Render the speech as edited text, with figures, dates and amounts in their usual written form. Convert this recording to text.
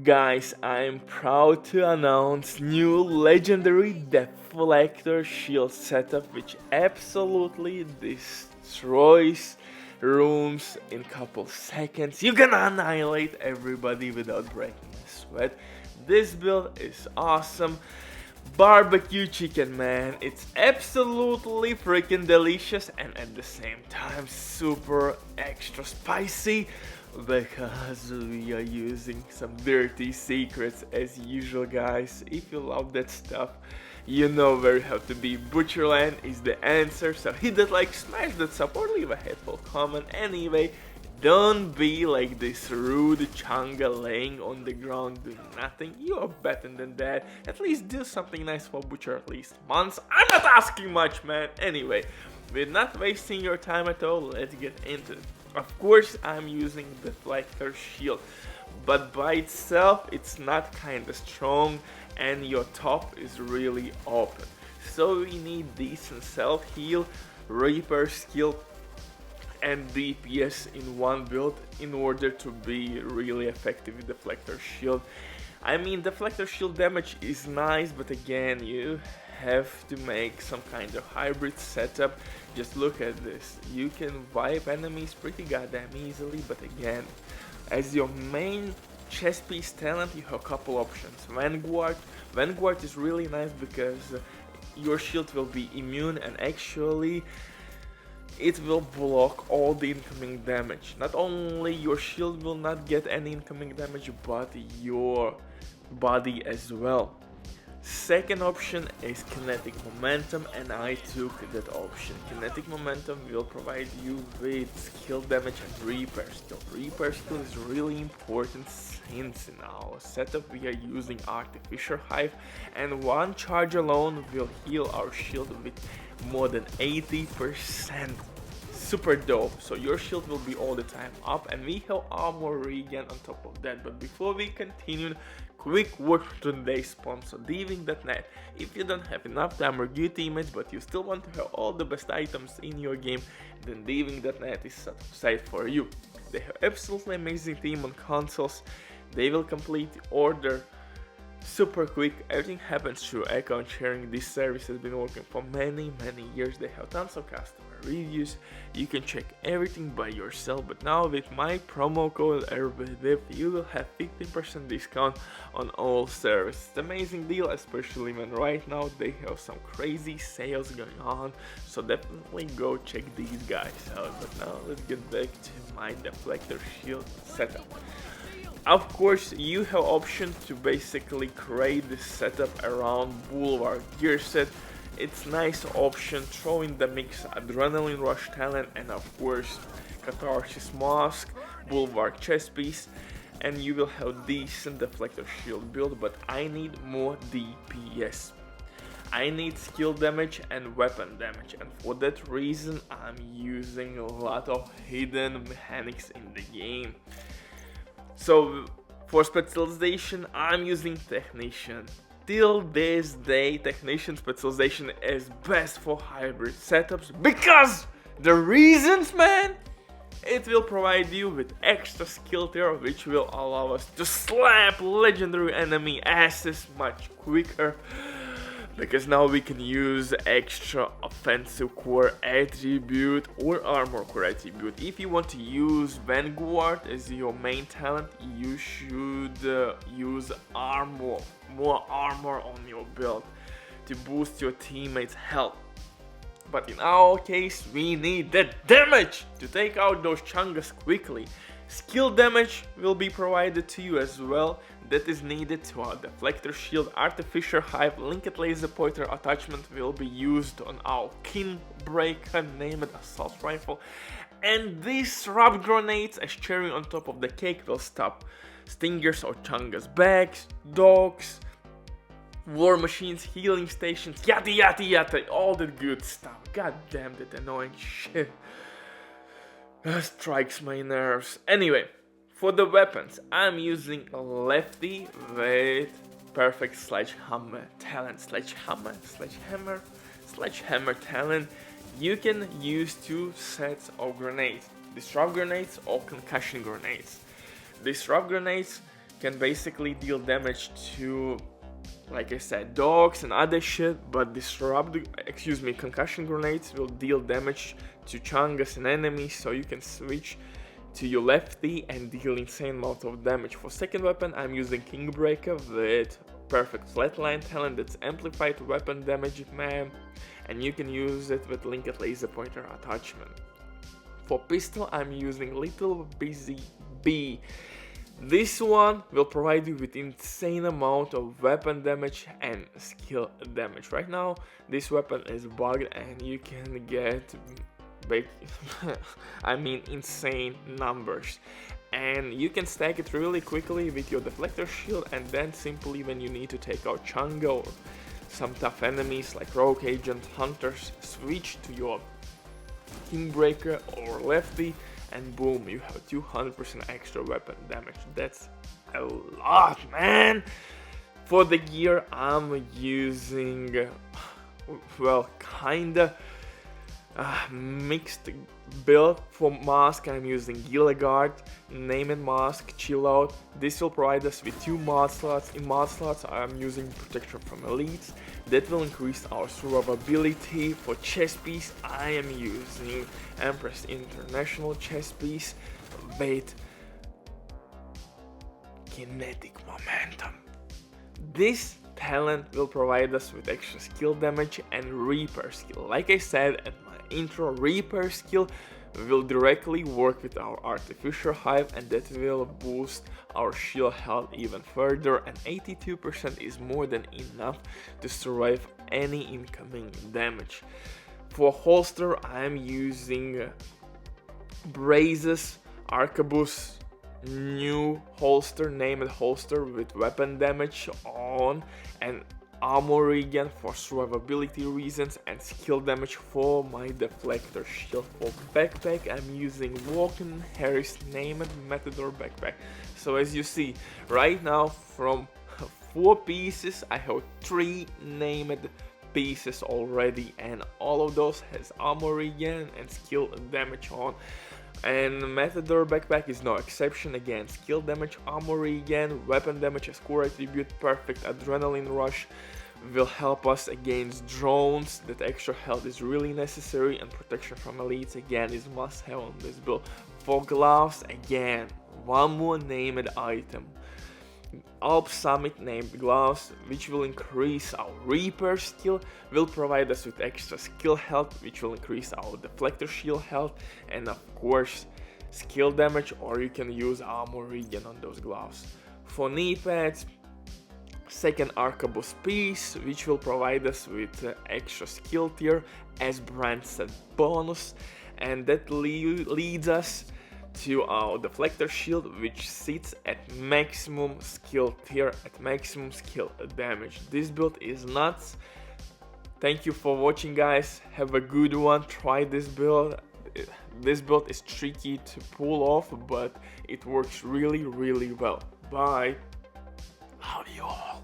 Guys, I'm proud to announce new legendary Deflector shield setup which absolutely destroys rooms in couple seconds. You can annihilate everybody without breaking a sweat. This build is awesome. Barbecue chicken, man, it's absolutely freaking delicious and at the same time super extra spicy because we are using some dirty secrets as usual, guys. If you love that stuff, you know where you have to be. Butcherland is the answer, so hit that like, smash that sub, or leave a hateful comment. Anyway, don't be like this rude changa laying on the ground doing nothing. You are better than that. At least do something nice for Butcher at least once. I'm not asking much, man. Anyway, we're not wasting your time at all. Let's get into it. Of course, I'm using the Deflector shield, but by itself, it's not kinda strong and your top is really open. So we need decent self-heal, repair skill, and DPS in one build in order to be really effective with Deflector shield. I mean, Deflector shield damage is nice, but again, you have to make some kind of hybrid setup. Just look at this. You can wipe enemies pretty goddamn easily, but again, as your main chest piece talent, you have a couple options. Vanguard is really nice because your shield will be immune and actually it will block all the incoming damage. Not only your shield will not get any incoming damage, but your body as well. Second option is kinetic momentum, and I took that option. Kinetic momentum will provide you with skill damage and repair skill. Repair skill is really important since in our setup we are using Artificer Hive, and one charge alone will heal our shield with more than 80%. Super dope. So your shield will be all the time up, and we have armor regen on top of that. But before we continue, quick word to today's sponsor, Diving.net. If you don't have enough time or good teammates but you still want to have all the best items in your game, then Diving.net is a site for you. They have absolutely amazing team on consoles. They will complete the order super quick. Everything happens through account sharing. This service has been working for many years. They have tons of customer reviews. You can check everything by yourself, but now with my promo code RBDIV you will have 15% discount on all services. It's an amazing deal, especially when right now they have some crazy sales going on, so definitely go check these guys out. But now let's get back to my Deflector shield setup. Of course, you have option to basically create this setup around Boulevard gear set. It's nice option, throw in the mix Adrenaline Rush talent and of course Catharsis Mask, Boulevard chest piece, and you will have decent Deflector shield build, but I need more DPS. I need skill damage and weapon damage, and for that reason I'm using a lot of hidden mechanics in the game. So for specialization, I'm using Technician. Till this day, Technician specialization is best for hybrid setups because the reasons, man, it will provide you with extra skill tier which will allow us to slap legendary enemy asses much quicker. Because now we can use extra offensive core attribute or armor core attribute. If you want to use Vanguard as your main talent, you should use armor, more armor on your build to boost your teammates' health. But in our case, we need the damage to take out those chungas quickly. Skill damage will be provided to you as well. That is needed to our Deflector shield. Artificer Hive linked laser pointer attachment will be used on our Kin Breaker, name it assault rifle. And these rub grenades as cherry on top of the cake will stop stingers or chungas, bags, dogs, war machines, healing stations, yada, all the good stuff. God damn that annoying shit. Strikes my nerves. Anyway, for the weapons, I'm using a lefty with perfect sledgehammer talent. Sledgehammer talent. You can use two sets of grenades: disrupt grenades or concussion grenades. Disrupt grenades can basically deal damage to, like I said, dogs and other shit, but concussion grenades will deal damage to chungas and enemies, so you can switch to your lefty and deal insane amount of damage. For second weapon, I'm using Kingbreaker with perfect flatline talent that's amplified weapon damage, man, and you can use it with linked laser pointer attachment. For pistol, I'm using Little Busy Bee. This one will provide you with insane amount of weapon damage and skill damage. Right now, this weapon is bugged and you can get insane numbers. And you can stack it really quickly with your Deflector shield, and then simply when you need to take out Chunga or some tough enemies like Rogue Agent, Hunters, switch to your Kingbreaker or Lefty, and boom, you have 200% extra weapon damage. That's a lot, man! For the gear, I'm using, well, kinda mixed build. For mask, I'm using Gilligard, Name and Mask, Chill Out. This will provide us with 2 mod slots. In mod slots, I'm using Protection from Elites. That will increase our survivability. For chest piece, I am using Empress International chest piece with Kinetic Momentum. This talent will provide us with extra skill damage and Reaper skill. Like I said at my intro, Reaper skill will directly work with our Artificial Hive, and that will boost our shield health even further, and 82% is more than enough to survive any incoming damage. For holster, I'm using Braze's Arquebus new holster, named holster with weapon damage on and armor regen for survivability reasons and skill damage for my Deflector shield. For backpack, I'm using Walken Harris named Matador backpack. So as you see, right now from 4 pieces, I have 3 named pieces already, and all of those has armor regen and skill damage on. And Matador backpack is no exception. Again, skill damage, armor regen, weapon damage as core attribute, perfect adrenaline rush will help us against drones. That extra health is really necessary, and protection from elites again is must have on this build. For gloves, again, one more named item. Alp Summit named gloves, which will increase our Reaper skill, will provide us with extra skill health, which will increase our Deflector shield health, and of course skill damage, or you can use armor regen on those gloves. For knee pads, second Arquebus piece, which will provide us with extra skill tier as Brand said bonus, and that leads us to our Deflector shield, which sits at maximum skill tier, at maximum skill damage. This build is nuts. Thank you for watching, guys. Have a good one. Try this build. This build is tricky to pull off, but it works really, really well. Bye. Love you all.